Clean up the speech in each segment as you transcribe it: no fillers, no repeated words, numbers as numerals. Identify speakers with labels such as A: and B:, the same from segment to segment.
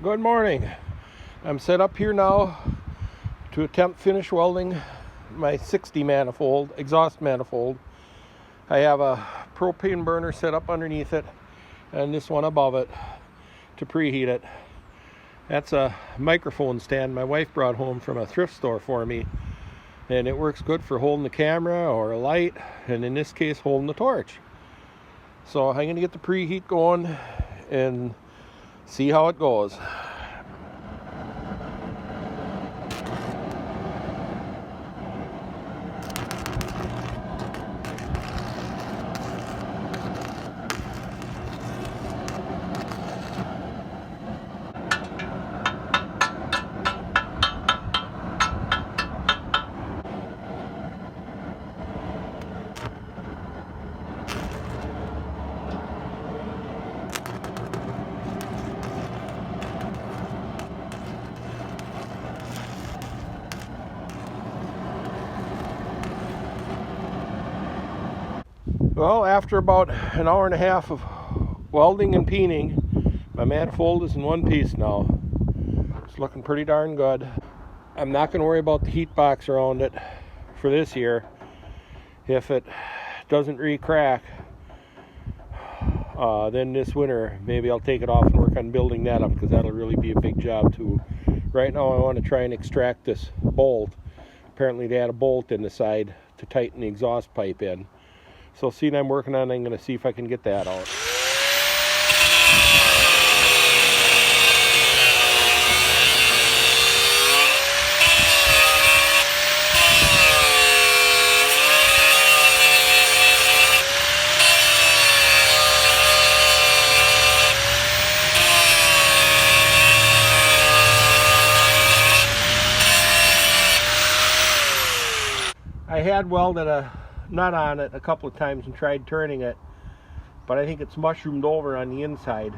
A: Good morning. I'm set up here now to attempt finish welding my 60 manifold, exhaust manifold. I have a propane burner set up underneath it and this one above it to preheat it. That's a microphone stand my wife brought home from a thrift store for me, and it works good for holding the camera or a light, and in this case holding the torch. So I'm going to get the preheat going and see how it goes. Well, after about an hour and a half of welding and peening, my manifold is in one piece now. It's looking pretty darn good. I'm not going to worry about the heat box around it for this year. If it doesn't re-crack, then this winter maybe I'll take it off and work on building that up, because that'll really be a big job too. Right now I want to try and extract this bolt. Apparently they had a bolt in the side to tighten the exhaust pipe in. So seeing I'm working on it, I'm going to see if I can get that out. I had welded a nut on it a couple of times and tried turning it, but I think it's mushroomed over on the inside.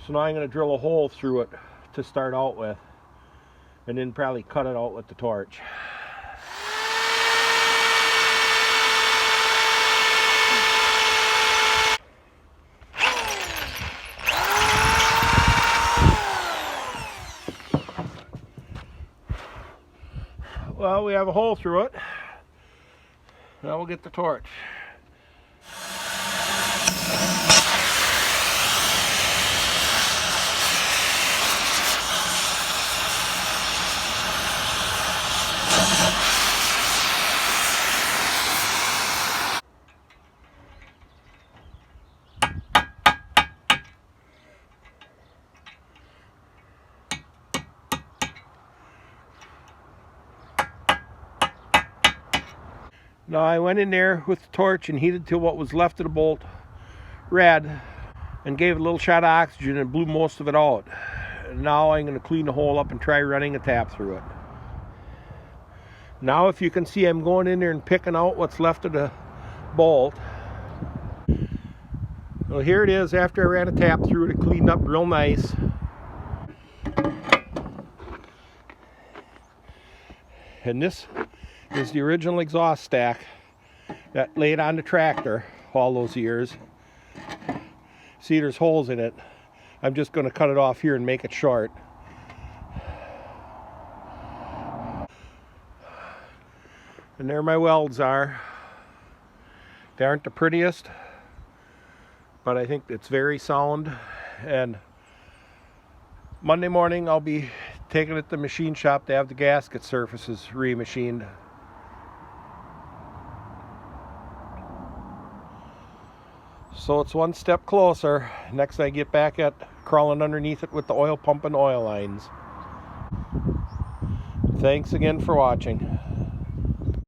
A: So now I'm going to drill a hole through it to start out with, and then probably cut it out with the torch. Well, we have a hole through it. Now we'll get the torch. Now I went in there with the torch and heated till what was left of the bolt red, and gave it a little shot of oxygen and blew most of it out. Now I'm going to clean the hole up and try running a tap through it. Now if you can see, I'm going in there and picking out what's left of the bolt. Well, here it is after I ran a tap through it. It cleaned up real nice. And this is the original exhaust stack that laid on the tractor all those years. See, there's holes in it. I'm just going to cut it off here and make it short. And there my welds are. They aren't the prettiest, but I think it's very sound. And Monday morning I'll be taking it to the machine shop to have the gasket surfaces remachined. So it's one step closer. Next I get back at crawling underneath it with the oil pump and oil lines. Thanks again for watching.